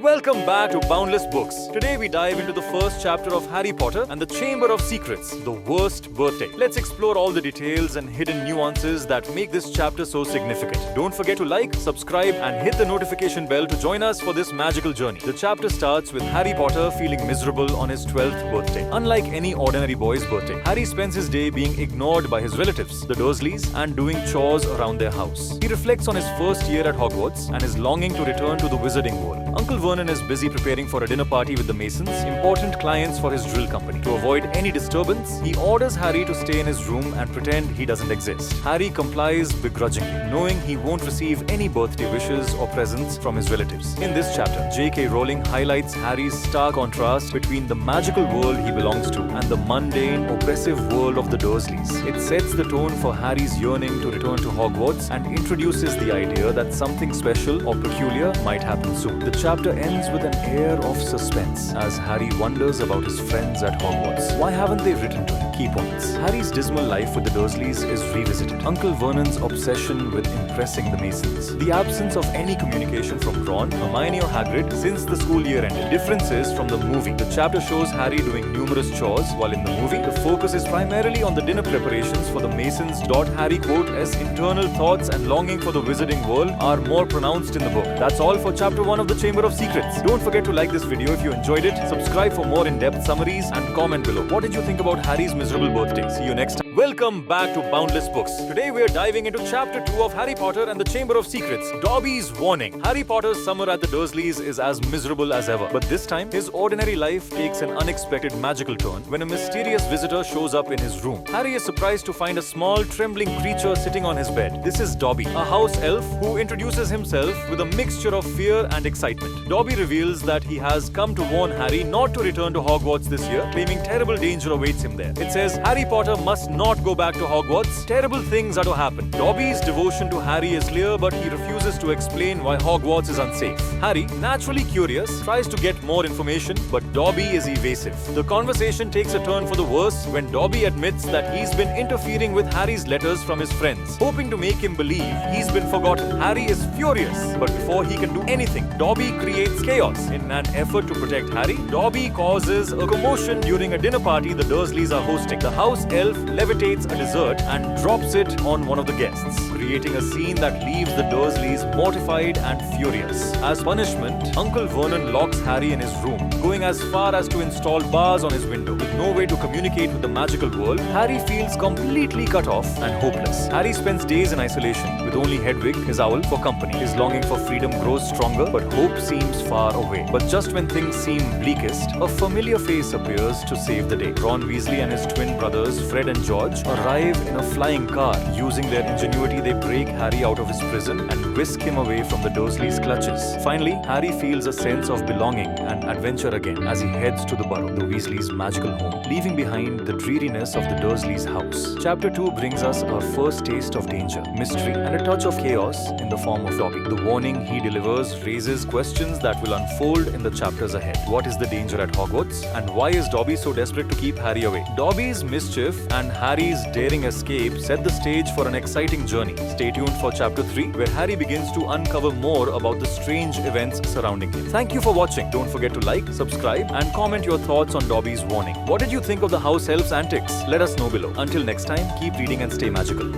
Welcome back to Boundless Books. Today we dive into the first chapter of Harry Potter and the Chamber of Secrets, the worst birthday. Let's explore all the details and hidden nuances that make this chapter so significant. Don't forget to like, subscribe and hit the notification bell to join us for this magical journey. The chapter starts with Harry Potter feeling miserable on his 12th birthday. Unlike any ordinary boy's birthday, Harry spends his day being ignored by his relatives, the Dursleys, and doing chores around their house. He reflects on his first year at Hogwarts and is longing to return to the wizarding world. Uncle Vernon is busy preparing for a dinner party with the Masons, important clients for his drill company. To avoid any disturbance, he orders Harry to stay in his room and pretend he doesn't exist. Harry complies begrudgingly, knowing he won't receive any birthday wishes or presents from his relatives. In this chapter, J.K. Rowling highlights Harry's stark contrast between the magical world he belongs to and the mundane, oppressive world of the Dursleys. It sets the tone for Harry's yearning to return to Hogwarts and introduces the idea that something special or peculiar might happen soon. The chapter ends with an air of suspense as Harry wonders about his friends at Hogwarts. Why haven't they written to him? Key points. Harry's dismal life with the Dursleys is revisited. Uncle Vernon's obsession with impressing the Masons. The absence of any communication from Ron, Hermione or Hagrid since the school year ended. Differences from the movie. The chapter shows Harry doing numerous chores, while in the movie, the focus is primarily on the dinner preparations for the Masons. Harry quote as internal thoughts and longing for the wizarding world are more pronounced in the book. That's all for chapter 1 of the Chamber of Secrets. Don't forget to like this video if you enjoyed it, subscribe for more in-depth summaries and comment below. What did you think about Harry's miserable birthday? See you next time. Welcome back to Boundless Books. Today we are diving into chapter 2 of Harry Potter and the Chamber of Secrets, Dobby's Warning. Harry Potter's summer at the Dursleys is as miserable as ever, but this time his ordinary life takes an unexpected magical turn when a mysterious visitor shows up in his room. Harry is surprised to find a small trembling creature sitting on his bed. This is Dobby, a house elf who introduces himself with a mixture of fear and excitement. Dobby reveals that he has come to warn Harry not to return to Hogwarts this year, claiming terrible danger awaits him there. It says Harry Potter must not go back to Hogwarts. Terrible things are to happen. Dobby's devotion to Harry is clear, but he refuses to explain why Hogwarts is unsafe. Harry, naturally curious, tries to get more information, but Dobby is evasive. The conversation takes a turn for the worse when Dobby admits that he's been interfering with Harry's letters from his friends, hoping to make him believe he's been forgotten. Harry is furious, but before he can do anything, Dobby creates chaos. In an effort to protect Harry, Dobby causes a commotion during a dinner party the Dursleys are hosting. The house elf levitates a dessert and drops it on one of the guests, creating a scene that leaves the Dursleys mortified and furious. As punishment, Uncle Vernon locks Harry in his room, going as far as to install bars on his window. With no way to communicate with the magical world, Harry feels completely cut off and hopeless. Harry spends days in isolation, with only Hedwig, his owl, for company. His longing for freedom grows stronger, but hope seems far away. But just when things seem bleakest, a familiar face appears to save the day. Ron Weasley and his twin brothers, Fred and George, arrive in a flying car. Using their ingenuity, they break Harry out of his prison and whisk him away from the Dursleys' clutches. Finally, Harry feels a sense of belonging and adventure again as he heads to the Burrow, the Weasleys' magical home, leaving behind the dreariness of the Dursleys' house. Chapter 2 brings us our first taste of danger, mystery, and a touch of chaos in the form of Dobby. The warning he delivers raises questions that will unfold in the chapters ahead. What is the danger at Hogwarts? And why is Dobby so desperate to keep Harry away? Dobby's mischief and Harry's daring escape set the stage for an exciting journey. Stay tuned for chapter 3, where Harry begins to uncover more about the strange events surrounding him. Thank you for watching. Don't forget to like, subscribe, and comment your thoughts on Dobby's Warning. What did you think of the house elf's antics? Let us know below. Until next time, keep reading and stay magical.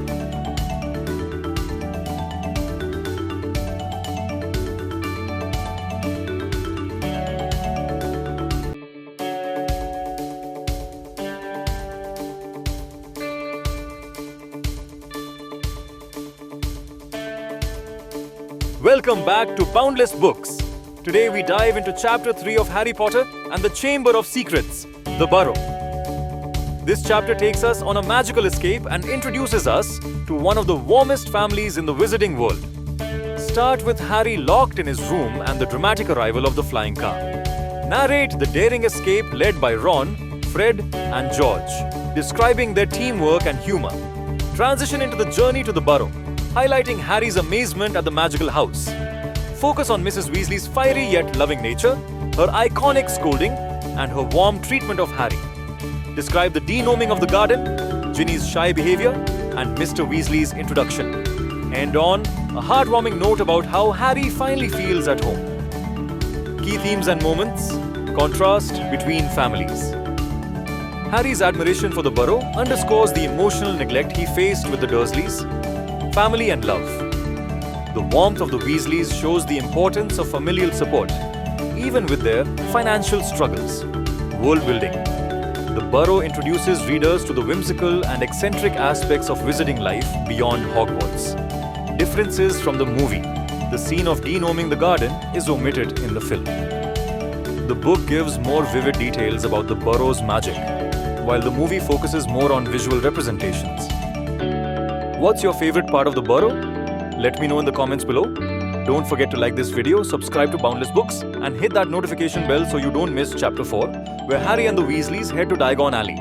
Welcome back to Boundless Books. Today we dive into chapter 3 of Harry Potter and the Chamber of Secrets, the Burrow. This chapter takes us on a magical escape and introduces us to one of the warmest families in the wizarding world. Start with Harry locked in his room and the dramatic arrival of the flying car. Narrate the daring escape led by Ron, Fred, and George, describing their teamwork and humor. Transition into the journey to the Burrow, highlighting Harry's amazement at the magical house. Focus on Mrs. Weasley's fiery yet loving nature, her iconic scolding, and her warm treatment of Harry. Describe the denoming of the garden, Ginny's shy behavior, and Mr. Weasley's introduction. End on a heartwarming note about how Harry finally feels at home. Key themes and moments. Contrast between families. Harry's admiration for the Burrow underscores the emotional neglect he faced with the Dursleys. Family and love. The warmth of the Weasleys shows the importance of familial support, even with their financial struggles. World building. The Burrow introduces readers to the whimsical and eccentric aspects of wizarding life beyond Hogwarts. Differences from the movie. The scene of denoming the garden is omitted in the film. The book gives more vivid details about the Burrow's magic, while the movie focuses more on visual representations. What's your favorite part of the Burrow? Let me know in the comments below. Don't forget to like this video, subscribe to Boundless Books, and hit that notification bell so you don't miss Chapter 4, where Harry and the Weasleys head to Diagon Alley.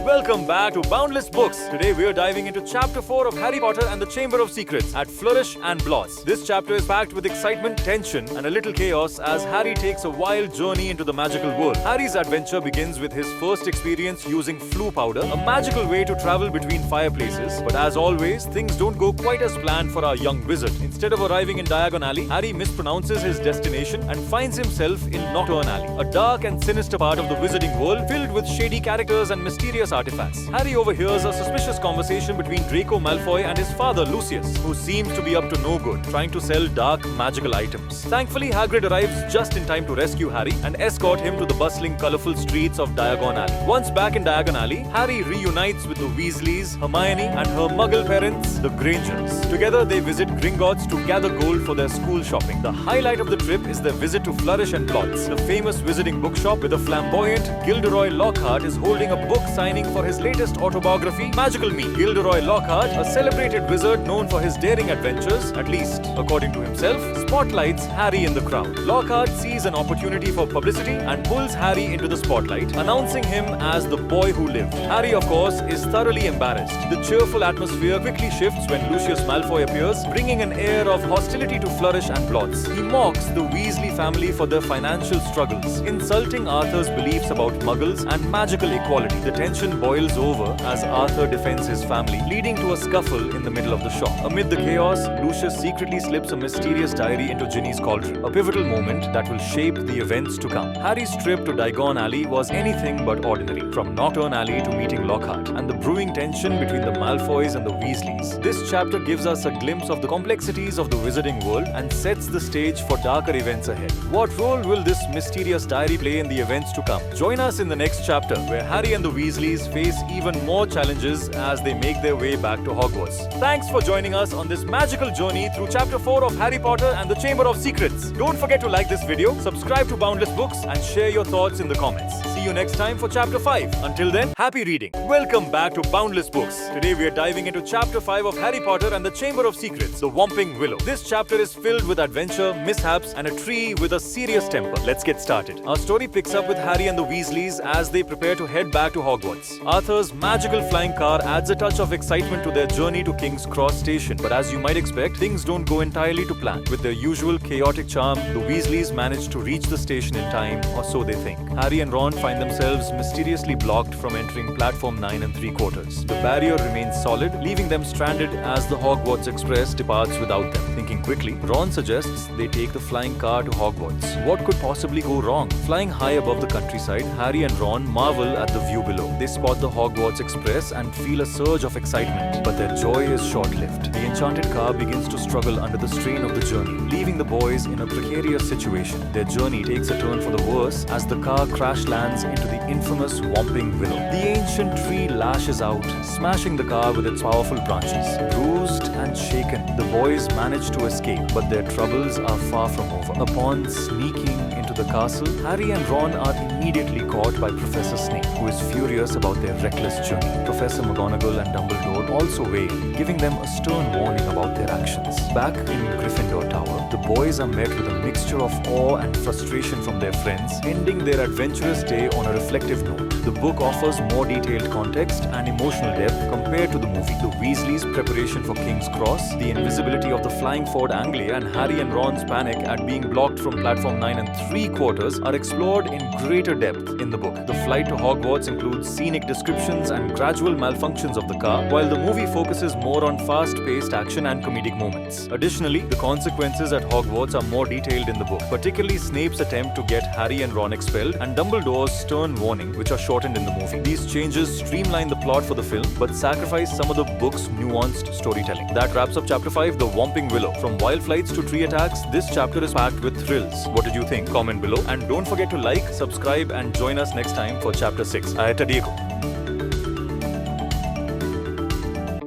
Welcome back to Boundless Books. Today we are diving into Chapter 4 of Harry Potter and the Chamber of Secrets at Flourish and Bloss. This chapter is packed with excitement, tension, and a little chaos as Harry takes a wild journey into the magical world. Harry's adventure begins with his first experience using Floo powder, a magical way to travel between fireplaces. But as always, things don't go quite as planned for our young wizard. Instead of arriving in Diagon Alley, Harry mispronounces his destination and finds himself in Nocturne Alley, a dark and sinister part of the wizarding world filled with shady characters and mysterious artifacts. Harry overhears a suspicious conversation between Draco Malfoy and his father Lucius, who seems to be up to no good, trying to sell dark magical items. Thankfully, Hagrid arrives just in time to rescue Harry and escort him to the bustling, colourful streets of Diagon Alley. Once back in Diagon Alley, Harry reunites with the Weasleys, Hermione, and her Muggle parents, the Grangers. Together, they visit Gringotts to gather gold for their school shopping. The highlight of the trip is their visit to Flourish and Bloss, the famous wizarding bookshop where the flamboyant Gilderoy Lockhart is holding a book signing for his latest autobiography, Magical Me. Gilderoy Lockhart, a celebrated wizard known for his daring adventures, at least according to himself, spotlights Harry in the crowd. Lockhart sees an opportunity for publicity and pulls Harry into the spotlight, announcing him as the boy who lived. Harry, of course, is thoroughly embarrassed. The cheerful atmosphere quickly shifts when Lucius Malfoy appears, bringing an air of hostility to Flourish and Bloss. He mocks the Weasley family for their financial struggles, insulting Arthur's beliefs about muggles and magical equality. The tension boils over as Arthur defends his family, leading to a scuffle in the middle of the shop. Amid the chaos, Lucius secretly slips a mysterious diary into Ginny's cauldron, a pivotal moment that will shape the events to come. Harry's trip to Diagon Alley was anything but ordinary, from Nocturne Alley to meeting Lockhart, and the brewing tension between the Malfoys and the Weasleys. This chapter gives us a glimpse of the complexities of the wizarding world and sets the stage for darker events ahead. What role will this mysterious diary play in the events to come? Join us in the next chapter, where Harry and the Weasleys face even more challenges as they make their way back to Hogwarts. Thanks for joining us on this magical journey through Chapter 4 of Harry Potter and the Chamber of Secrets. Don't forget to like this video, subscribe to Boundless Books, and share your thoughts in the comments. See you next time for Chapter 5. Until then, happy reading. Welcome back to Boundless Books. Today we are diving into Chapter 5 of Harry Potter and the Chamber of Secrets, the Whomping Willow. This chapter is filled with adventure, mishaps, and a tree with a serious temper. Let's get started. Our story picks up with Harry and the Weasleys as they prepare to head back to Hogwarts. Arthur's magical flying car adds a touch of excitement to their journey to King's Cross Station. But as you might expect, things don't go entirely to plan. With their usual chaotic charm, the Weasleys manage to reach the station in time, or so they think. Harry and Ron find themselves mysteriously blocked from entering platform 9 3/4. The barrier remains solid, leaving them stranded as the Hogwarts Express departs without them. Thinking quickly, Ron suggests they take the flying car to Hogwarts. What could possibly go wrong? Flying high above the countryside, Harry and Ron marvel at the view below. They spot the Hogwarts Express and feel a surge of excitement, but their joy is short-lived. The enchanted car begins to struggle under the strain of the journey, leaving the boys in a precarious situation. Their journey takes a turn for the worse as the car crash lands into the infamous Whomping Willow. The ancient tree lashes out, smashing the car with its powerful branches. Bruised and shaken, the boys manage to escape, but their troubles are far from over. Upon sneaking into the castle, Harry and Ron are immediately caught by Professor Snape, who is furious about their reckless journey. Professor McGonagall and Dumbledore also weigh in, giving them a stern warning about their actions. Back in Gryffindor Tower, the boys are met with a mixture of awe and frustration from their friends, ending their adventurous day on a reflective note. The book offers more detailed context and emotional depth compared to the movie. The Weasleys' preparation for King's Cross, the invisibility of the flying Ford Anglia, and Harry and Ron's panic at being blocked from platform 9 3/4 are explored in greater depth in the book. The flight to Hogwarts includes scenic descriptions and gradual malfunctions of the car, while the movie focuses more on fast-paced action and comedic moments. Additionally, the consequences at Hogwarts are more detailed in the book, particularly Snape's attempt to get Harry and Ron expelled and Dumbledore's stern warning, which are shortened in the movie. These changes streamline the plot for the film, but sacrifice some of the book's nuanced storytelling. That wraps up Chapter 5, The Whomping Willow. From wild flights to tree attacks, this chapter is packed with thrills. What did you think? Comment below, and don't forget to like, subscribe, and join us next time for Chapter 6. Diagon.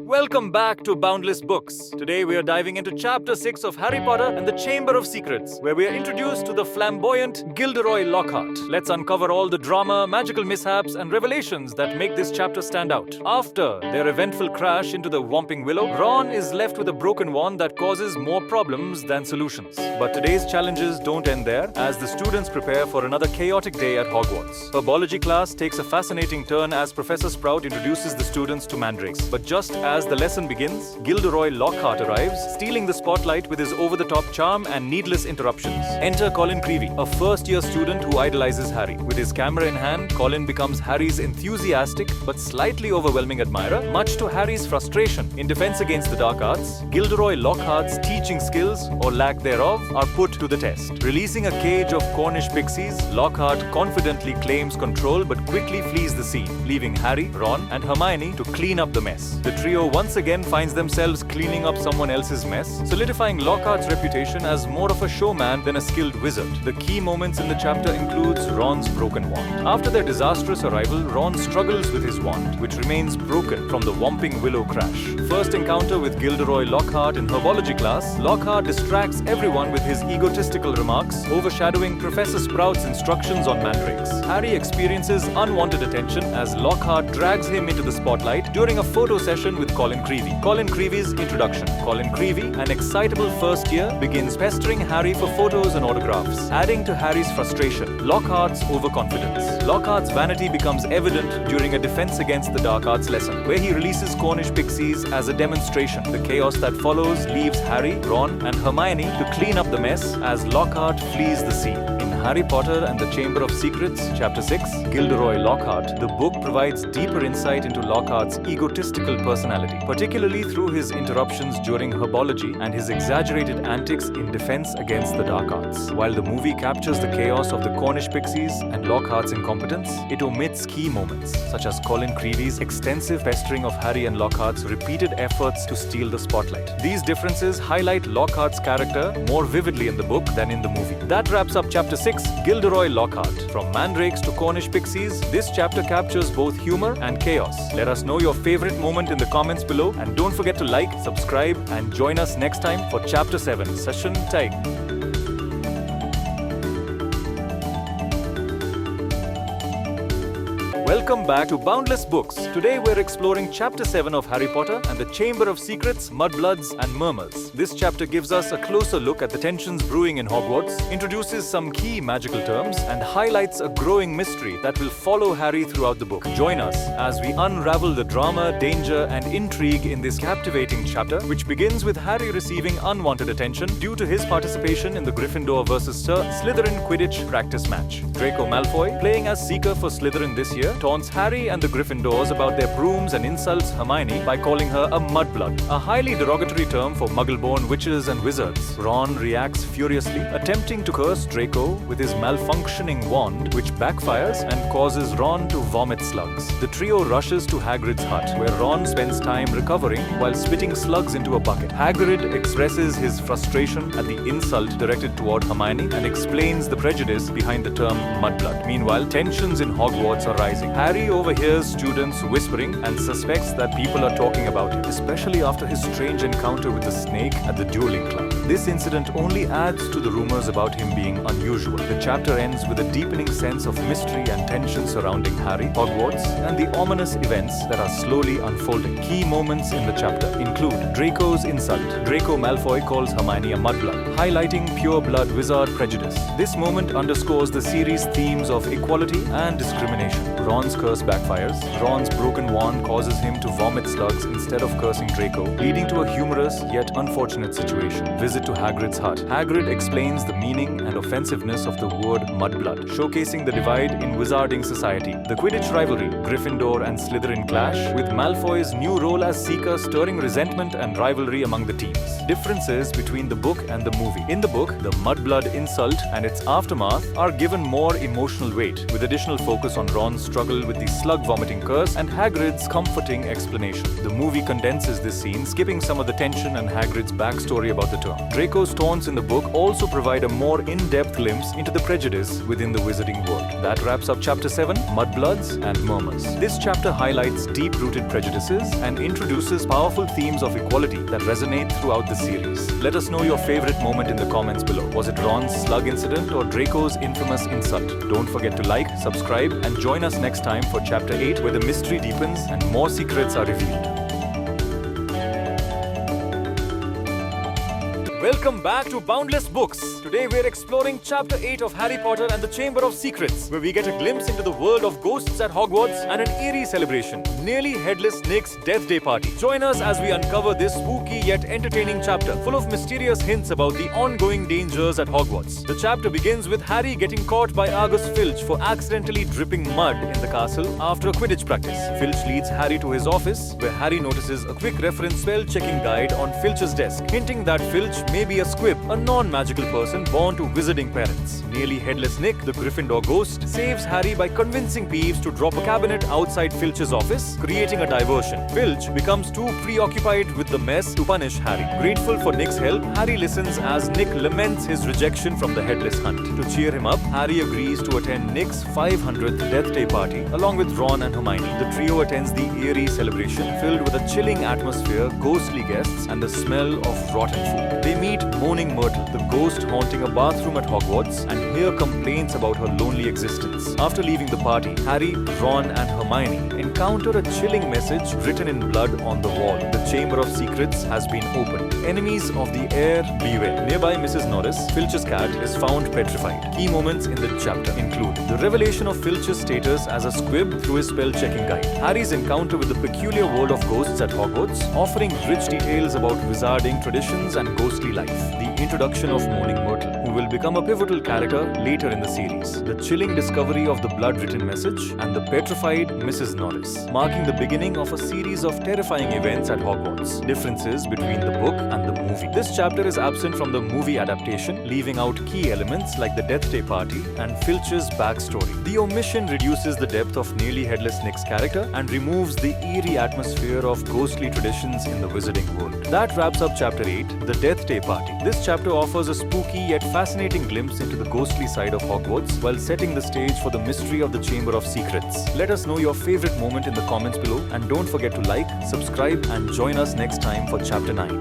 Welcome back to Boundless Books. Today we are diving into Chapter 6 of Harry Potter and the Chamber of Secrets, where we are introduced to the flamboyant Gilderoy Lockhart. Let's uncover all the drama, magical mishaps, and revelations that make this chapter stand out. After their eventful crash into the Whomping Willow, Ron is left with a broken wand that causes more problems than solutions. But today's challenges don't end there, as the students prepare for another chaotic day at Hogwarts. Herbology class takes a fascinating turn as Professor Sprout introduces the students to mandrakes. But just as the lesson begins, Gilderoy Lockhart arrives, stealing the spotlight with his over-the-top charm and needless interruptions. Enter Colin Creevey, a first-year student who idolizes Harry. With his camera in hand, Colin becomes Harry's enthusiastic but slightly overwhelming admirer, much to Harry's frustration. In defense against the dark arts, Gilderoy Lockhart's teaching skills, or lack thereof, are put to the test. Releasing a cage of Cornish pixies, Lockhart confidently claims control but quickly flees the scene, leaving Harry, Ron, and Hermione to clean up the mess. The trio once again finds themselves cleaning up someone else's mess, solidifying Lockhart's reputation as more of a showman than a skilled wizard. The key moments in the chapter includes Ron's broken wand. After their disastrous arrival, Ron struggles with his wand, which remains broken from the Whomping Willow crash. First encounter with Gilderoy Lockhart in herbology class, Lockhart distracts everyone with his egotistical remarks, overshadowing Professor Sprout's instructions on mandrakes. Harry experiences unwanted attention as Lockhart drags him into the spotlight during a photo session with Colin Creevey. Colin Creevey's introduction. Colin Creevey, an excitable first year, begins pestering Harry for photos and autographs, adding to Harry's frustration. Lockhart's overconfidence. Lockhart's vanity becomes evident during a defense against the dark arts lesson, where he releases Cornish pixies as a demonstration. The chaos that follows leaves Harry, Ron, and Hermione to clean up the mess as Lockhart flees the scene. In Harry Potter and the Chamber of Secrets, Chapter 6, Gilderoy Lockhart, the book provides deeper insight into Lockhart's egotistical personality, particularly through his interruptions during herbology and his exaggerated antics in defense against the dark arts. While the movie captures the chaos of the Cornish pixies and Lockhart's incompetence, it omits key moments, such as Colin Creevey's extensive pestering of Harry and Lockhart's repeated efforts to steal the spotlight. These differences highlight Lockhart's character more vividly in the book than in the movie. That wraps up Chapter 6, Gilderoy Lockhart. From mandrakes to Cornish pixies, this chapter captures both humor and chaos. Let us know your favorite moment in the comments below, and don't forget to like, subscribe, and join us next time for Chapter 7, Session Time. Welcome back to Boundless Books. Today we're exploring Chapter 7 of Harry Potter and the Chamber of Secrets, Mudbloods and Murmurs. This chapter gives us a closer look at the tensions brewing in Hogwarts, introduces some key magical terms, and highlights a growing mystery that will follow Harry throughout the book. Join us as we unravel the drama, danger, and intrigue in this captivating chapter, which begins with Harry receiving unwanted attention due to his participation in the Gryffindor vs. Slytherin Quidditch practice match. Draco Malfoy, playing as Seeker for Slytherin this year, taunts Harry and the Gryffindors about their brooms and insults Hermione by calling her a mudblood, a highly derogatory term for muggle-born witches and wizards. Ron reacts furiously, attempting to curse Draco with his malfunctioning wand, which backfires and causes Ron to vomit slugs. The trio rushes to Hagrid's hut, where Ron spends time recovering while spitting slugs into a bucket. Hagrid expresses his frustration at the insult directed toward Hermione and explains the prejudice behind the term mudblood. Meanwhile, tensions in Hogwarts are rising. Harry overhears students whispering and suspects that people are talking about him, especially after his strange encounter with the snake at the Dueling club. This incident only adds to the rumors about him being unusual. The chapter ends with a deepening sense of mystery and tension surrounding Harry, Hogwarts, and the ominous events that are slowly unfolding. Key moments in the chapter include Draco's insult. Draco Malfoy calls Hermione a mudblood, highlighting pure blood wizard prejudice. This moment underscores the series' themes of equality and discrimination. Ron's curse backfires. Ron's broken wand causes him to vomit slugs instead of cursing Draco, leading to a humorous yet unfortunate situation. Visit to Hagrid's hut. Hagrid explains the meaning and offensiveness of the word mudblood, showcasing the divide in wizarding society. The Quidditch rivalry. Gryffindor and Slytherin clash, with Malfoy's new role as Seeker stirring resentment and rivalry among the teams. Differences between the book and the movie. In the book, the mudblood insult and its aftermath are given more emotional weight, with additional focus on Ron's struggle with the slug vomiting curse and Hagrid's comforting explanation. The movie condenses this scene, skipping some of the tension and Hagrid's backstory about the term. Draco's taunts in the book also provide a more in-depth glimpse into the prejudice within the wizarding world. That wraps up Chapter 7, Mudbloods and Murmurs. This chapter highlights deep-rooted prejudices and introduces powerful themes of equality that resonate throughout the series. Let us know your favorite moment in the comments below. Was it Ron's slug incident or Draco's infamous insult? Don't forget to like, subscribe, and join us next time for Chapter 8, where the mystery deepens and more secrets are revealed. Welcome back to Boundless Books. Today we're exploring Chapter 8 of Harry Potter and the Chamber of Secrets, where we get a glimpse into the world of ghosts at Hogwarts and an eerie celebration, Nearly Headless Nick's Death Day Party. Join us as we uncover this spooky yet entertaining chapter, full of mysterious hints about the ongoing dangers at Hogwarts. The chapter begins with Harry getting caught by Argus Filch for accidentally dripping mud in the castle after a Quidditch practice. Filch leads Harry to his office, where Harry notices a quick reference spell-checking guide on Filch's desk, hinting that Filch may be a squib, a non-magical person born to wizarding parents. Nearly Headless Nick, the Gryffindor ghost, saves Harry by convincing Peeves to drop a cabinet outside Filch's office, creating a diversion. Filch becomes too preoccupied with the mess to punish Harry. Grateful for Nick's help, Harry listens as Nick laments his rejection from the Headless Hunt. To cheer him up, Harry agrees to attend Nick's 500th Death Day party along with Ron and Hermione. The trio attends the eerie celebration filled with a chilling atmosphere, ghostly guests, and the smell of rotten food. They meet Moaning Myrtle, the ghost haunting a bathroom at Hogwarts, and hear complaints about her lonely existence. After leaving the party, Harry, Ron, and Hermione encounter a chilling message written in blood on the wall. The Chamber of Secrets has been opened. Enemies of the air, beware. Nearby Mrs. Norris, Filch's cat, is found petrified. Key moments in the chapter include the revelation of Filch's status as a squib through his spell-checking guide, Harry's encounter with the peculiar world of ghosts at Hogwarts, offering rich details about wizarding traditions and ghostly life, the introduction of Moaning Myrtle, who will become a pivotal character later in the series, the chilling discovery of the blood-written message, and the petrified Mrs. Norris, marking the beginning of a series of terrifying events at Hogwarts. Differences between the book and the movie. This chapter is absent from the movie adaptation, leaving out key elements like the Death Day party and Filch's backstory. The omission reduces the depth of Nearly Headless Nick's character and removes the eerie atmosphere of ghostly traditions in the wizarding world. That wraps up Chapter 8, the Death Day party. This chapter offers a spooky yet fascinating glimpse into the ghostly side of Hogwarts while setting the stage for the mystery of the Chamber of Secrets. Let us know your favorite moment in the comments below, and don't forget to like, subscribe, and join us next time for Chapter 9.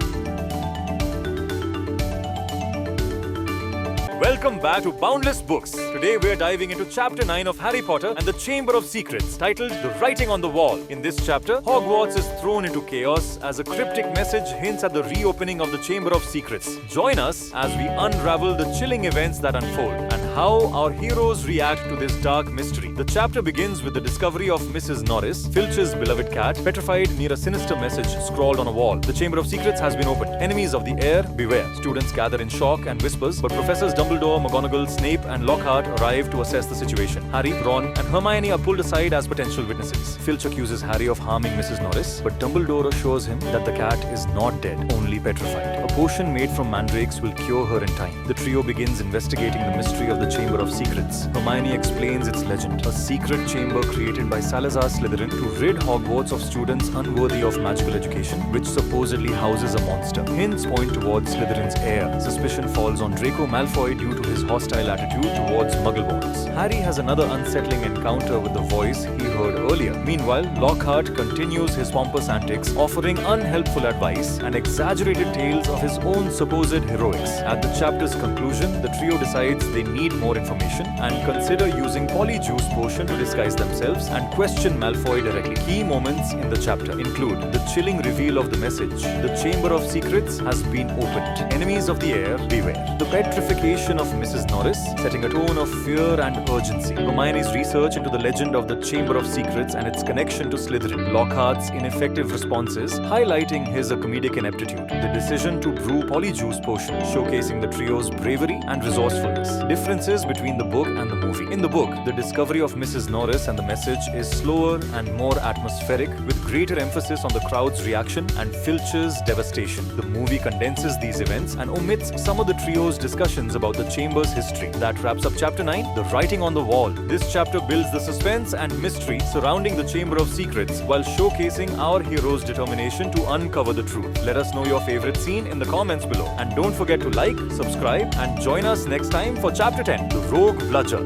Welcome back to Boundless Books. Today we're diving into Chapter 9 of Harry Potter and the Chamber of Secrets, titled The Writing on the Wall. In this chapter, Hogwarts is thrown into chaos as a cryptic message hints at the reopening of the Chamber of Secrets. Join us as we unravel the chilling events that unfold and how our heroes react to this dark mystery. The chapter begins with the discovery of Mrs. Norris, Filch's beloved cat, petrified near a sinister message scrawled on a wall. The Chamber of Secrets has been opened. Enemies of the air, beware. Students gather in shock and whispers, but Professors Dumbledore, McGonagall, Snape, and Lockhart arrive to assess the situation. Harry, Ron, and Hermione are pulled aside as potential witnesses. Filch accuses Harry of harming Mrs. Norris, but Dumbledore assures him that the cat is not dead, only petrified. A potion made from mandrakes will cure her in time. The trio begins investigating the mystery of the the Chamber of Secrets. Hermione explains its legend, a secret chamber created by Salazar Slytherin to rid Hogwarts of students unworthy of magical education, which supposedly houses a monster. Hints point towards Slytherin's heir. Suspicion falls on Draco Malfoy due to his hostile attitude towards Muggleborns. Harry has another unsettling encounter with the voice he heard earlier. Meanwhile, Lockhart continues his pompous antics, offering unhelpful advice and exaggerated tales of his own supposed heroics. At the chapter's conclusion, the trio decides they need more information and consider using Polyjuice potion to disguise themselves and question Malfoy directly. Key moments in the chapter include the chilling reveal of the message, the Chamber of Secrets has been opened, enemies of the heir, beware, the petrification of Mrs. Norris, setting a tone of fear and urgency, Hermione's research into the legend of the Chamber of Secrets and its connection to Slytherin, Lockhart's ineffective responses, highlighting his comedic ineptitude, the decision to brew Polyjuice potion, showcasing the trio's bravery and resourcefulness, differences between the book and the movie. In the book, the discovery of Mrs. Norris and the message is slower and more atmospheric, with greater emphasis on the crowd's reaction and Filch's devastation. The movie condenses these events and omits some of the trio's discussions about the Chamber's history. That wraps up Chapter 9, The Writing on the Wall. This chapter builds the suspense and mystery surrounding the Chamber of Secrets while showcasing our hero's determination to uncover the truth. Let us know your favorite scene in the comments below. And don't forget to like, subscribe, and join us next time for Chapter 10, The Rogue Bludger.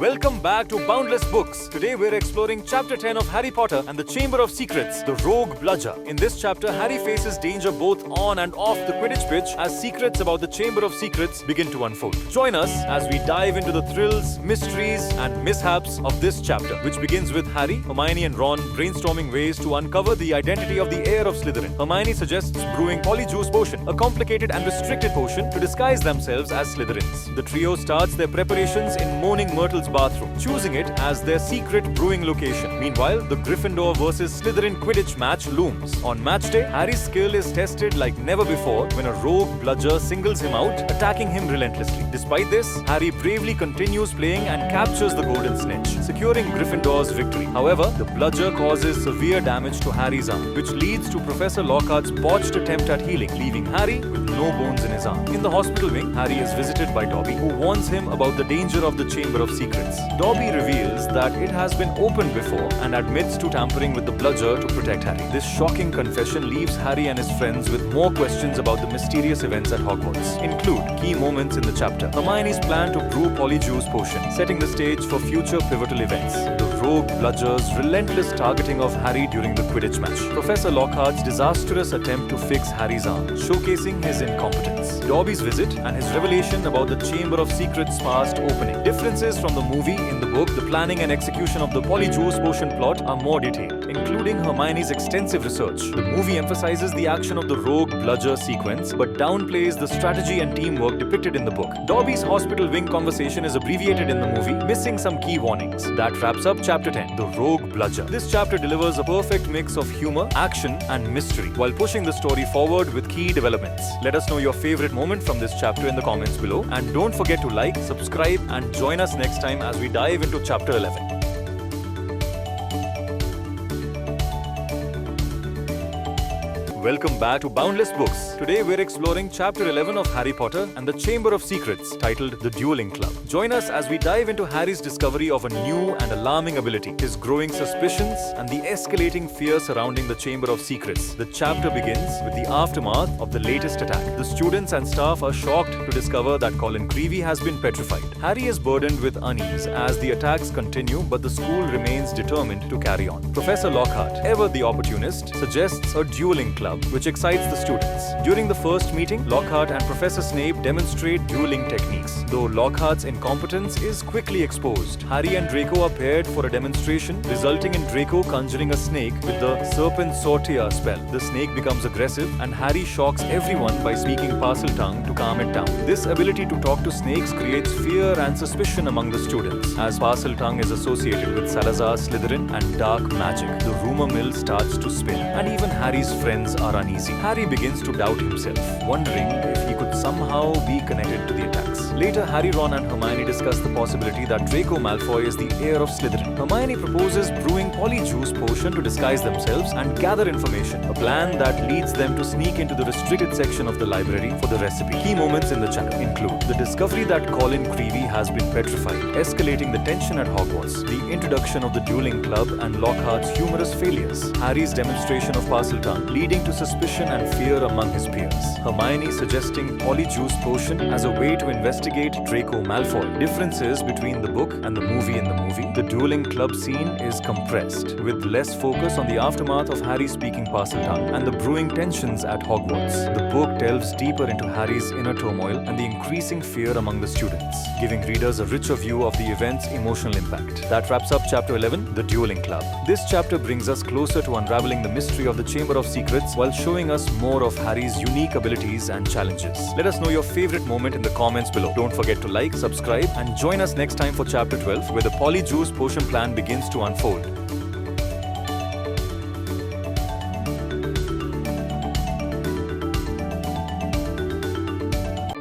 Welcome back to Boundless Books. Today we're exploring Chapter 10 of Harry Potter and the Chamber of Secrets, The Rogue Bludger. In this chapter, Harry faces danger both on and off the Quidditch pitch as secrets about the Chamber of Secrets begin to unfold. Join us as we dive into the thrills, mysteries, and mishaps of this chapter, which begins with Harry, Hermione, and Ron brainstorming ways to uncover the identity of the heir of Slytherin. Hermione suggests brewing Polyjuice potion, a complicated and restricted potion to disguise themselves as Slytherins. The trio starts their preparations in Moaning Myrtle's bathroom, choosing it as their secret brewing location. Meanwhile, the Gryffindor versus Slytherin Quidditch match looms. On match day, Harry's skill is tested like never before when a rogue bludger singles him out, attacking him relentlessly. Despite this, Harry bravely continues playing and captures the golden snitch, securing Gryffindor's victory. However, the bludger causes severe damage to Harry's arm, which leads to Professor Lockhart's botched attempt at healing, leaving Harry with no bones in his arm. In the hospital wing, Harry is visited by Dobby, who warns him about the danger of the Chamber of Secrets. Dobby reveals that it has been opened before and admits to tampering with the bludger to protect Harry. This shocking confession leaves Harry and his friends with more questions about the mysterious events at Hogwarts. Include key moments in the chapter: Hermione's plan to brew Polyjuice potion, setting the stage for future pivotal events; the rogue bludger's relentless targeting of Harry during the Quidditch match; Professor Lockhart's disastrous attempt to fix Harry's arm, showcasing his incompetence; Dobby's visit and his revelation about the Chamber of Secrets' past opening. Differences from the movie. In the book, the planning and execution of the Polyjuice potion plot are more detailed, including Hermione's extensive research. The movie emphasizes the action of the rogue bludger sequence, but downplays the strategy and teamwork depicted in the book. Dobby's hospital wing conversation is abbreviated in the movie, missing some key warnings. That wraps up Chapter 10, The Rogue Bludger. This chapter delivers a perfect mix of humor, action, and mystery, while pushing the story forward with key developments. Let us know your favorite moment from this chapter in the comments below, and don't forget to like, subscribe, and join us next time as we dive into Chapter 11. Welcome back to Boundless Books. Today we're exploring Chapter 11 of Harry Potter and the Chamber of Secrets, titled The Dueling Club. Join us as we dive into Harry's discovery of a new and alarming ability, his growing suspicions, and the escalating fear surrounding the Chamber of Secrets. The chapter begins with the aftermath of the latest attack. The students and staff are shocked to discover that Colin Creevey has been petrified. Harry is burdened with unease as the attacks continue, but the school remains determined to carry on. Professor Lockhart, ever the opportunist, suggests a dueling club, which excites the students. During the first meeting, Lockhart and Professor Snape demonstrate dueling techniques. Though Lockhart's incompetence is quickly exposed, Harry and Draco are paired for a demonstration, resulting in Draco conjuring a snake with the Serpent Sortia spell. The snake becomes aggressive, and Harry shocks everyone by speaking Parseltongue to calm it down. This ability to talk to snakes creates fear and suspicion among the students, as Parseltongue is associated with Salazar Slytherin and dark magic. The rumor mill starts to spin, and even Harry's friends are uneasy. Harry begins to doubt himself, wondering if he could somehow be connected to the attacks. Later, Harry, Ron and Hermione discuss the possibility that Draco Malfoy is the heir of Slytherin. Hermione proposes brewing Polyjuice potion to disguise themselves and gather information, a plan that leads them to sneak into the restricted section of the library for the recipe. Key moments in the chapter include the discovery that Colin Creevey has been petrified, escalating the tension at Hogwarts, the introduction of the Dueling Club and Lockhart's humorous failures, Harry's demonstration of Parseltongue, leading to suspicion and fear among his peers, Hermione suggesting Polyjuice potion as a way to investigate Draco Malfoy, differences between the book and the movie. In the movie, the Dueling Club scene is compressed, with less focus on the aftermath of Harry speaking Parseltongue and the brewing tensions at Hogwarts. The book delves deeper into Harry's inner turmoil and the increasing fear among the students, giving readers a richer view of the event's emotional impact. That wraps up Chapter 11, The Dueling Club. This chapter brings us closer to unraveling the mystery of the Chamber of Secrets while showing us more of Harry's unique abilities and challenges. Let us know your favorite moment in the comments below. Don't forget to like, subscribe, and join us next time for Chapter 12, where the Polyjuice potion plan begins to unfold.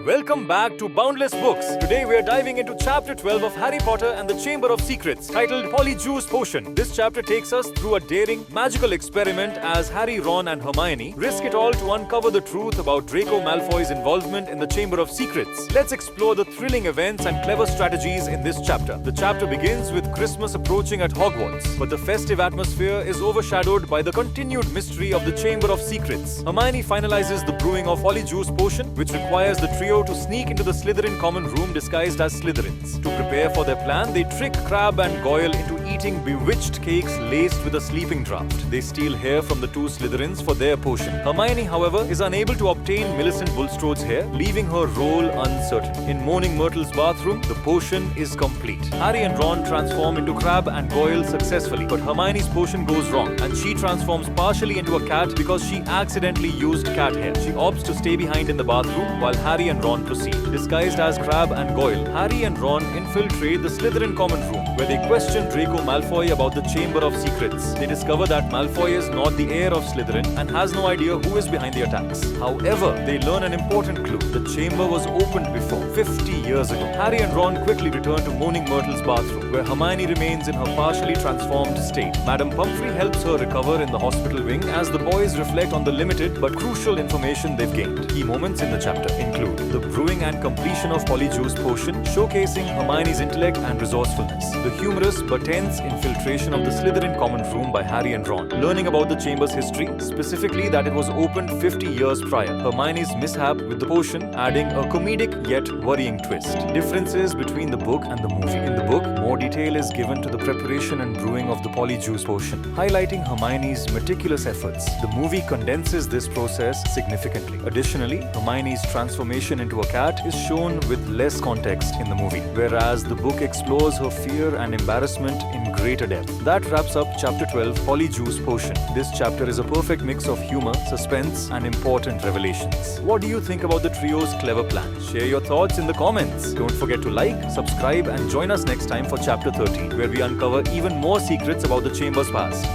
Welcome back to Boundless Books. Today we are diving into Chapter 12 of Harry Potter and the Chamber of Secrets, titled Polyjuice Potion. This chapter takes us through a daring, magical experiment as Harry, Ron and Hermione risk it all to uncover the truth about Draco Malfoy's involvement in the Chamber of Secrets. Let's explore the thrilling events and clever strategies in this chapter. The chapter begins with Christmas approaching at Hogwarts, but the festive atmosphere is overshadowed by the continued mystery of the Chamber of Secrets. Hermione finalizes the brewing of Polyjuice Potion, which requires the trio to sneak into the Slytherin common room disguised as Slytherins. To prepare for their plan, they trick Crabbe and Goyle into eating bewitched cakes laced with a sleeping draught. They steal hair from the two Slytherins for their potion. Hermione, however, is unable to obtain Millicent Bulstrode's hair, leaving her role uncertain. In Moaning Myrtle's bathroom, the potion is complete. Harry and Ron transform into Crabbe and Goyle successfully, but Hermione's potion goes wrong, and she transforms partially into a cat because she accidentally used cat hair. She opts to stay behind in the bathroom while Harry and Ron proceed. Disguised as Crabbe and Goyle, Harry and Ron infiltrate the Slytherin common room, where they question Draco Malfoy about the Chamber of Secrets. They discover that Malfoy is not the heir of Slytherin and has no idea who is behind the attacks. However, they learn an important clue. The chamber was opened before, 50 years ago. Harry and Ron quickly return to Moaning Myrtle's bathroom, where Hermione remains in her partially transformed state. Madame Pomfrey helps her recover in the hospital wing as the boys reflect on the limited but crucial information they've gained. Key moments in the chapter include the brewing and completion of Polyjuice Potion, showcasing Hermione's intellect and resourcefulness. The humorous but tense infiltration of the Slytherin common room by Harry and Ron. Learning about the chamber's history, specifically that it was opened 50 years prior. Hermione's mishap with the potion, adding a comedic yet worrying twist. Differences between the book and the movie. In the book, more detail is given to the preparation and brewing of the Polyjuice Potion, highlighting Hermione's meticulous efforts. The movie condenses this process significantly. Additionally, Hermione's transformation into a cat is shown with less context in the movie, whereas the book explores her fear and embarrassment in greater depth. That wraps up Chapter 12, Polyjuice Potion. This chapter is a perfect mix of humor, suspense, and important revelations. What do you think about the trio's clever plan? Share your thoughts in the comments. Don't forget to like, subscribe, and join us next time for Chapter 13, where we uncover even more secrets about the Chamber's past.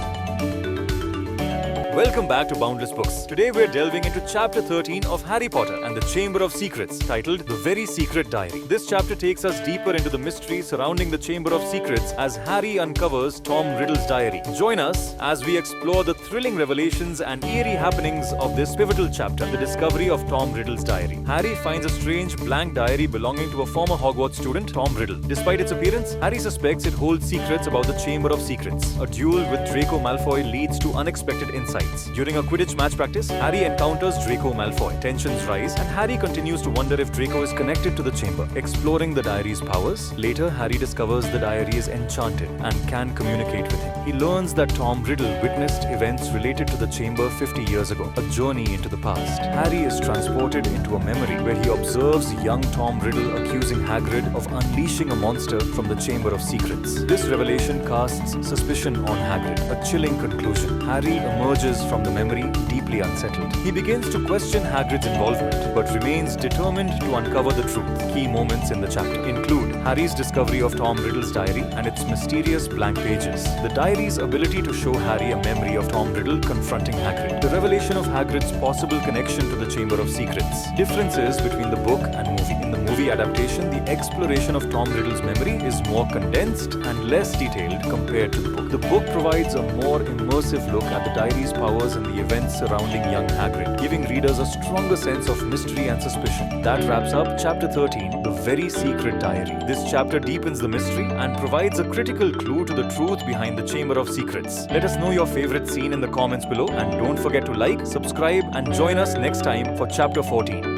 Welcome back to Boundless Books. Today we're delving into Chapter 13 of Harry Potter and the Chamber of Secrets, titled The Very Secret Diary. This chapter takes us deeper into the mystery surrounding the Chamber of Secrets as Harry uncovers Tom Riddle's diary. Join us as we explore the thrilling revelations and eerie happenings of this pivotal chapter, the discovery of Tom Riddle's diary. Harry finds a strange blank diary belonging to a former Hogwarts student, Tom Riddle. Despite its appearance, Harry suspects it holds secrets about the Chamber of Secrets. A duel with Draco Malfoy leads to unexpected insights. During a Quidditch match practice, Harry encounters Draco Malfoy. Tensions rise, and Harry continues to wonder if Draco is connected to the chamber. Exploring the diary's powers, later Harry discovers the diary is enchanted and can communicate with him. He learns that Tom Riddle witnessed events related to the chamber 50 years ago, a journey into the past. Harry is transported into a memory where he observes young Tom Riddle accusing Hagrid of unleashing a monster from the Chamber of Secrets. This revelation casts suspicion on Hagrid, a chilling conclusion. Harry emerges from the memory deeply unsettled. He begins to question Hagrid's involvement, but remains determined to uncover the truth. Key moments in the chapter include Harry's discovery of Tom Riddle's diary and its mysterious blank pages. The diary's ability to show Harry a memory of Tom Riddle confronting Hagrid. The revelation of Hagrid's possible connection to the Chamber of Secrets. Differences between the book and movie. In the movie adaptation, the exploration of Tom Riddle's memory is more condensed and less detailed compared to the book. The book provides a more immersive look at the diary's powers and the events surrounding young Hagrid, giving readers a stronger sense of mystery and suspicion. That wraps up Chapter 13, The Very Secret Diary. This chapter deepens the mystery and provides a critical clue to the truth behind the Chamber of Secrets. Let us know your favorite scene in the comments below, and don't forget to like, subscribe, and join us next time for Chapter 14.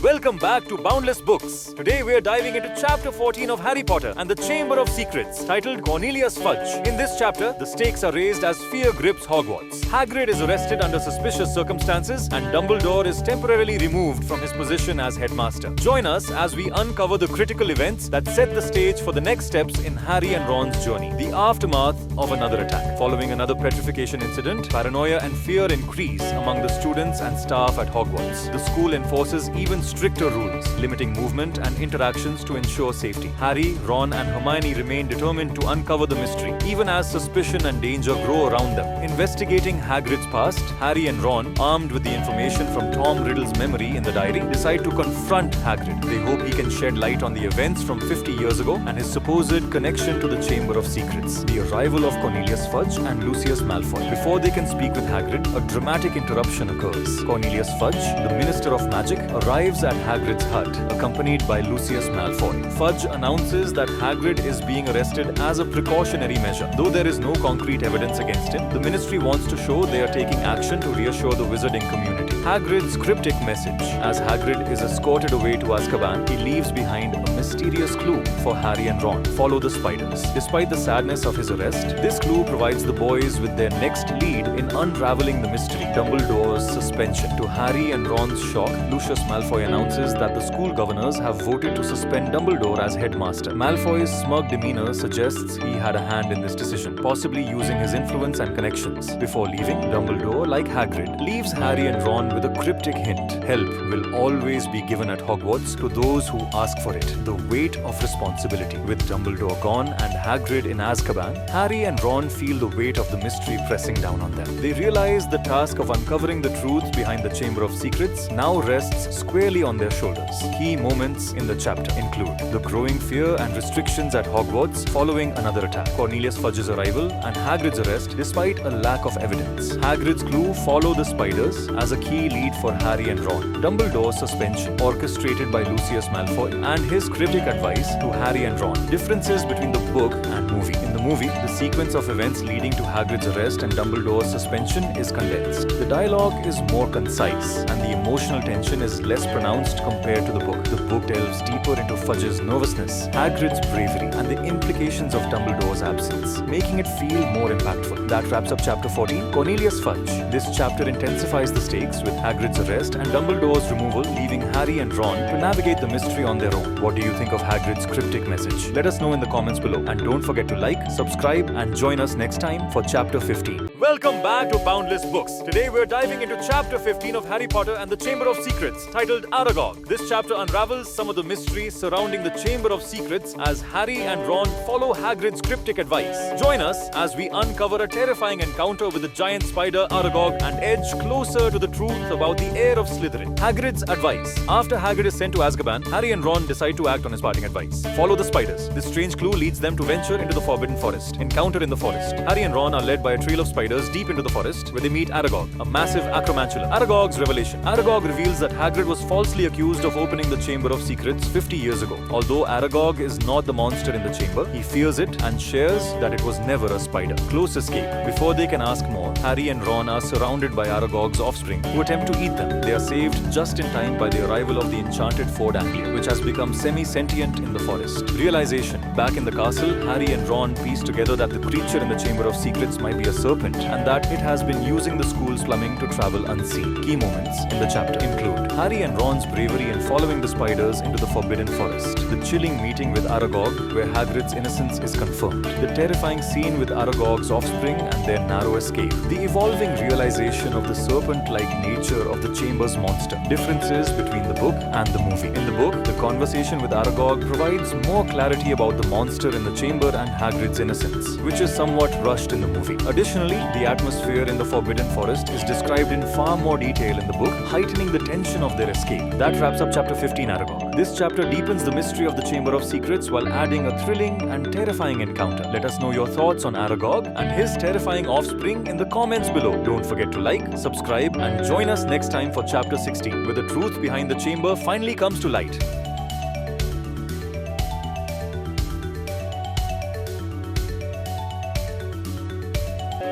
Welcome back to Boundless Books. Today we are diving into Chapter 14 of Harry Potter and the Chamber of Secrets, titled Cornelia's Fudge. In this chapter, the stakes are raised as fear grips Hogwarts. Hagrid is arrested under suspicious circumstances, and Dumbledore is temporarily removed from his position as headmaster. Join us as we uncover the critical events that set the stage for the next steps in Harry and Ron's journey. The aftermath of another attack. Following another petrification incident, paranoia and fear increase among the students and staff at Hogwarts. The school enforces even stricter rules, limiting movement and interactions to ensure safety. Harry, Ron, and Hermione remain determined to uncover the mystery, even as suspicion and danger grow around them. Investigating Hagrid's past, Harry and Ron, armed with the information from Tom Riddle's memory in the diary, decide to confront Hagrid. They hope he can shed light on the events from 50 years ago and his supposed connection to the Chamber of Secrets. The arrival of Cornelius Fudge and Lucius Malfoy. Before they can speak with Hagrid, a dramatic interruption occurs. Cornelius Fudge, the Minister of Magic, arrives at Hagrid's hut, accompanied by Lucius Malfoy. Fudge announces that Hagrid is being arrested as a precautionary measure. Though there is no concrete evidence against him, the Ministry wants to show they are taking action to reassure the wizarding community. Hagrid's cryptic message. As Hagrid is escorted away to Azkaban, he leaves behind a mysterious clue for Harry and Ron. Follow the spiders. Despite the sadness of his arrest, this clue provides the boys with their next lead in unraveling the mystery. Dumbledore's suspension. To Harry and Ron's shock, Lucius Malfoy announces that the school governors have voted to suspend Dumbledore as headmaster. Malfoy's smug demeanor suggests he had a hand in this decision, possibly using his influence and connections. Before leaving, Dumbledore, like Hagrid, leaves Harry and Ron with a cryptic hint. Help will always be given at Hogwarts to those who ask for it. The weight of responsibility. With Dumbledore gone and Hagrid in Azkaban, Harry and Ron feel the weight of the mystery pressing down on them. They realize the task of uncovering the truth behind the Chamber of Secrets now rests squarely on their shoulders. Key moments in the chapter include the growing fear and restrictions at Hogwarts following another attack, Cornelius Fudge's arrival, and Hagrid's arrest despite a lack of evidence. Hagrid's clue, Follow the Spiders, as a key lead for Harry and Ron. Dumbledore's suspension, orchestrated by Lucius Malfoy, and his cryptic advice to Harry and Ron. Differences between the book and movie. In the movie, the sequence of events leading to Hagrid's arrest and Dumbledore's suspension is condensed. The dialogue is more concise, and the emotional tension is less pronounced compared to the book. The book delves deeper into Fudge's nervousness, Hagrid's bravery, and the implications of Dumbledore's absence, making it feel more impactful. That wraps up Chapter 14, Cornelius Fudge. This chapter intensifies the stakes with Hagrid's arrest and Dumbledore's removal, leaving Harry and Ron to navigate the mystery on their own. What do you think of Hagrid's cryptic message? Let us know in the comments below, and don't forget to like, subscribe, and join us next time for Chapter 15. Welcome back to Boundless Books. Today we're diving into Chapter 15 of Harry Potter and the Chamber of Secrets, titled Aragog. This chapter unravels some of the mysteries surrounding the Chamber of Secrets as Harry and Ron follow Hagrid's cryptic advice. Join us as we uncover a terrifying encounter with the giant spider Aragog and edge closer to the truth about the Air of Slytherin. Hagrid's advice. After Hagrid is sent to Azkaban, Harry and Ron decide to act on his parting advice. Follow the spiders. This strange clue leads them to venture into the Forbidden Forest. Encounter in the forest. Harry and Ron are led by a trail of spiders deep into the forest, where they meet Aragog, a massive acromantula. Aragog's revelation. Aragog reveals that Hagrid was falsely accused of opening the Chamber of Secrets 50 years ago. Although Aragog is not the monster in the chamber, he fears it and shares that it was never a spider. Close escape. Before they can ask more, Harry and Ron are surrounded by Aragog's offspring, who attempt to eat them. They are saved just in time by the arrival of the enchanted Ford Anglia, which has become semi-sentient in the forest. Realization. Back in the castle, Harry and Ron piece together that the creature in the Chamber of Secrets might be a serpent and that it has been using the school's plumbing to travel unseen. Key moments in the chapter include Harry and Ron's bravery in following the spiders into the Forbidden Forest, the chilling meeting with Aragog where Hagrid's innocence is confirmed, the terrifying scene with Aragog's offspring and their narrow escape, the evolving realization of the serpent-like nature of the Chamber's monster, differences between the book and the movie. In the book, the conversation with Aragog provides more clarity about the monster in the chamber and Hagrid's innocence, which is somewhat rushed in the movie. Additionally, the atmosphere in the Forbidden Forest is described in far more detail in the book, heightening the tension of their escape. That wraps up chapter 15, Aragog. This chapter deepens the mystery of the Chamber of Secrets while adding a thrilling and terrifying encounter. Let us know your thoughts on Aragog and his terrifying offspring in the comments below. Don't forget to like, subscribe, and join us next time for chapter 16, where the truth behind the chamber finally comes to light.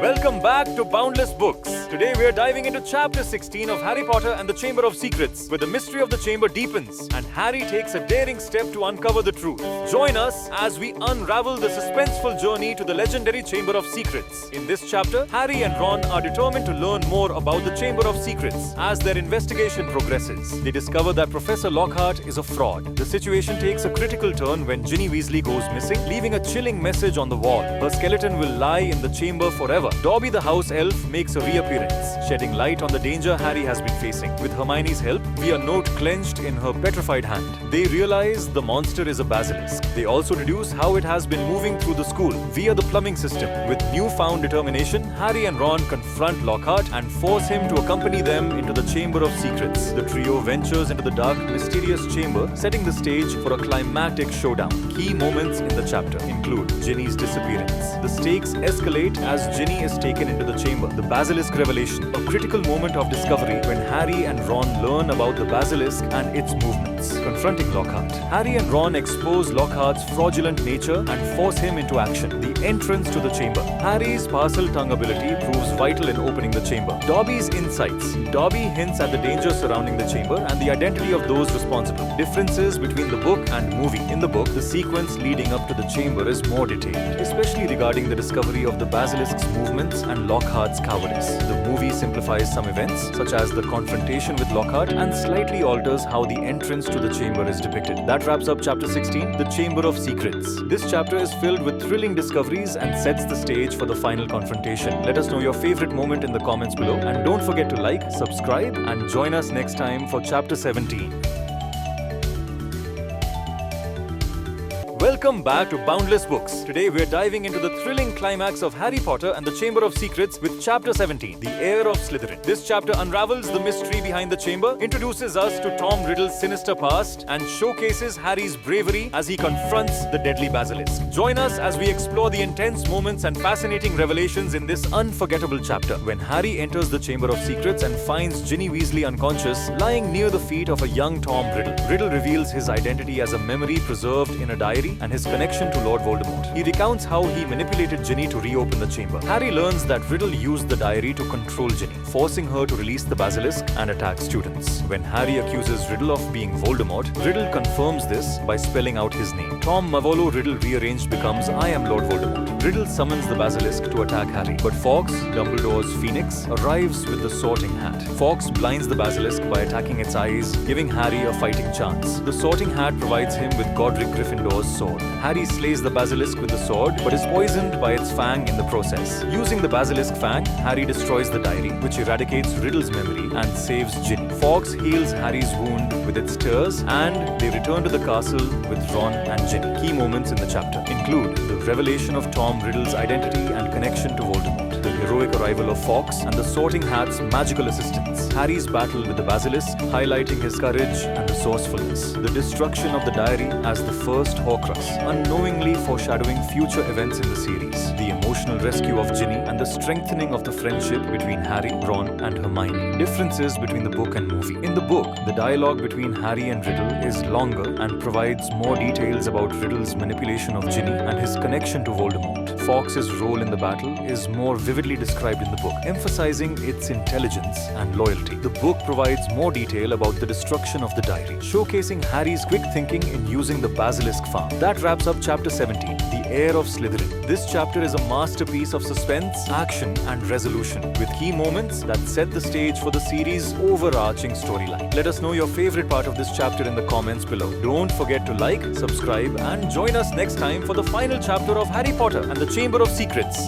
Welcome back to Boundless Books. Today we are diving into chapter 16 of Harry Potter and the Chamber of Secrets, where the mystery of the chamber deepens and Harry takes a daring step to uncover the truth. Join us as we unravel the suspenseful journey to the legendary Chamber of Secrets. In this chapter, Harry and Ron are determined to learn more about the Chamber of Secrets. As their investigation progresses, they discover that Professor Lockhart is a fraud. The situation takes a critical turn when Ginny Weasley goes missing, leaving a chilling message on the wall. Her skeleton will lie in the chamber forever. Dobby the house elf makes a reappearance, shedding light on the danger Harry has been facing. With Hermione's help, via a note clenched in her petrified hand, they realize the monster is a basilisk. They also deduce how it has been moving through the school via the plumbing system. With newfound determination, Harry and Ron confront Lockhart and force him to accompany them into the Chamber of Secrets. The trio ventures into the dark, mysterious chamber, setting the stage for a climactic showdown. Key moments in the chapter include Ginny's disappearance. The stakes escalate as Ginny is taken into the chamber. The basilisk revelation, a critical moment of discovery when Harry and Ron learn about the basilisk and its movements. Confronting Lockhart, Harry and Ron expose Lockhart's fraudulent nature and force him into action. The entrance to the chamber. Harry's parcel tongue ability proves vital in opening the chamber. Dobby's insights. Dobby hints at the dangers surrounding the chamber and the identity of those responsible. Differences between the book and movie. In the book, the sequence leading up to the chamber is more detailed, especially regarding the discovery of the basilisk's movements and Lockhart's cowardice. The movie simplifies some events, such as the confrontation with Lockhart, and slightly alters how the entrance to the chamber is depicted. That wraps up chapter 16, The Chamber of Secrets. This chapter is filled with thrilling discoveries and sets the stage for the final confrontation. Let us know your favorite moment in the comments below, and don't forget to like, subscribe, and join us next time for chapter 17. Welcome back to Boundless Books. Today we are diving into the thrilling climax of Harry Potter and the Chamber of Secrets with chapter 17, The Air of Slytherin. This chapter unravels the mystery behind the chamber, introduces us to Tom Riddle's sinister past, and showcases Harry's bravery as he confronts the deadly basilisk. Join us as we explore the intense moments and fascinating revelations in this unforgettable chapter. When Harry enters the Chamber of Secrets and finds Ginny Weasley unconscious, lying near the feet of a young Tom Riddle. Riddle reveals his identity as a memory preserved in a diary and his connection to Lord Voldemort. He recounts how he manipulated Ginny to reopen the chamber. Harry learns that Riddle used the diary to control Ginny, forcing her to release the basilisk and attack students. When Harry accuses Riddle of being Voldemort, Riddle confirms this by spelling out his name. Tom Mavolo Riddle rearranged becomes I am Lord Voldemort. Riddle summons the basilisk to attack Harry, but Fawkes, Dumbledore's phoenix, arrives with the sorting hat. Fawkes blinds the basilisk by attacking its eyes, giving Harry a fighting chance. The sorting hat provides him with Godric Gryffindor's sword. Harry slays the basilisk with the sword, but is poisoned by its fang in the process. Using the basilisk fang, Harry destroys the diary, which eradicates Riddle's memory and saves Ginny. Fawkes heals Harry's wound with its tears, and they return to the castle with Ron and Ginny. Key moments in the chapter include the revelation of Tom Riddle's identity and connection to Voldemort, the heroic arrival of Fawkes, and the Sorting Hat's magical assistance. Harry's battle with the basilisk, highlighting his courage and resourcefulness. The destruction of the diary as the first Horcrux, unknowingly foreshadowing future events in the series. The emotional rescue of Ginny and the strengthening of the friendship between Harry, Ron, and Hermione. Differences between the book and movie. In the book, the dialogue between Harry and Riddle is longer and provides more details about Riddle's manipulation of Ginny and his connection to Voldemort. Fawkes' role in the battle is more vividly perfectly described in the book, emphasizing its intelligence and loyalty. The book provides more detail about the destruction of the diary, showcasing Harry's quick thinking in using the basilisk farm. That wraps up chapter 17, The Air of Slytherin. This chapter is a masterpiece of suspense, action, and resolution, with key moments that set the stage for the series' overarching storyline. Let us know your favorite part of this chapter in the comments below. Don't forget to like, subscribe, and join us next time for the final chapter of Harry Potter and the Chamber of Secrets.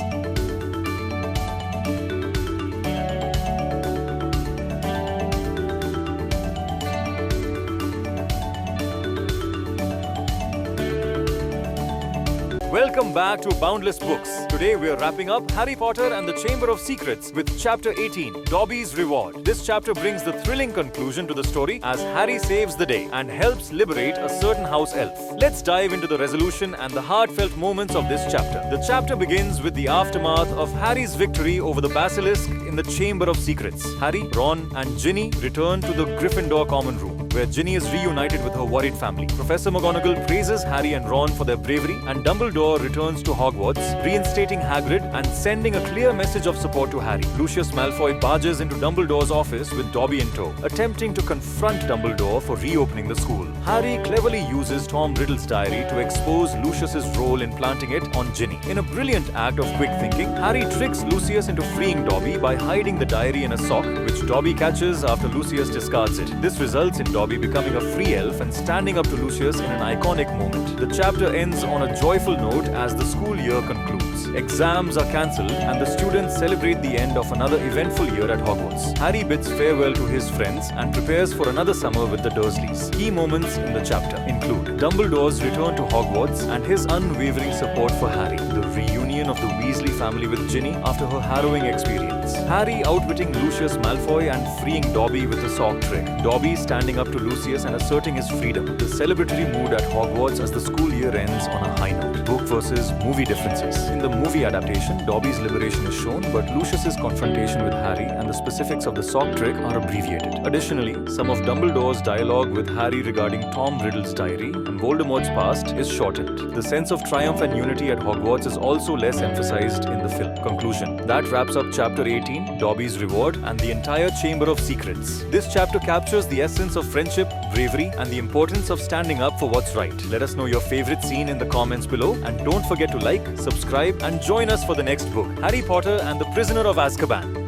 Welcome back to Boundless Books. Today we are wrapping up Harry Potter and the Chamber of Secrets with Chapter 18, Dobby's Reward. This chapter brings the thrilling conclusion to the story as Harry saves the day and helps liberate a certain house elf. Let's dive into the resolution and the heartfelt moments of this chapter. The chapter begins with the aftermath of Harry's victory over the basilisk in the Chamber of Secrets. Harry, Ron, and Ginny return to the Gryffindor common room, where Ginny is reunited with her worried family. Professor McGonagall praises Harry and Ron for their bravery, and Dumbledore returns to Hogwarts, reinstating Hagrid and sending a clear message of support to Harry. Lucius Malfoy barges into Dumbledore's office with Dobby in tow, attempting to confront Dumbledore for reopening the school. Harry cleverly uses Tom Riddle's diary to expose Lucius's role in planting it on Ginny. In a brilliant act of quick thinking, Harry tricks Lucius into freeing Dobby by hiding the diary in a sock, which Dobby catches after Lucius discards it. This results in Dobby becoming a free elf and standing up to Lucius in an iconic moment. The chapter ends on a joyful note as the school year concludes. Exams are cancelled and the students celebrate the end of another eventful year at Hogwarts. Harry bids farewell to his friends and prepares for another summer with the Dursleys. Key moments in the chapter include Dumbledore's return to Hogwarts and his unwavering support for Harry, the reunion of the Weasley family with Ginny after her harrowing experience, Harry outwitting Lucius Malfoy and freeing Dobby with a sock trick, Dobby standing up to Lucius and asserting his freedom, the celebratory mood at Hogwarts as the school year ends on a high note. Book versus movie differences. In the movie adaptation, Dobby's liberation is shown, but Lucius's confrontation with Harry and the specifics of the sock trick are abbreviated. Additionally, some of Dumbledore's dialogue with Harry regarding Tom Riddle's diary and Voldemort's past is shortened. The sense of triumph and unity at Hogwarts is also less emphasized in the film. Conclusion. That wraps up Chapter 18, Dobby's Reward, and the entire Chamber of Secrets. This chapter captures the essence of friendship, bravery, and the importance of standing up for what's right. Let us know your favorite scene in the comments below, and don't forget to like, subscribe, and join us for the next book, Harry Potter and the Prisoner of Azkaban.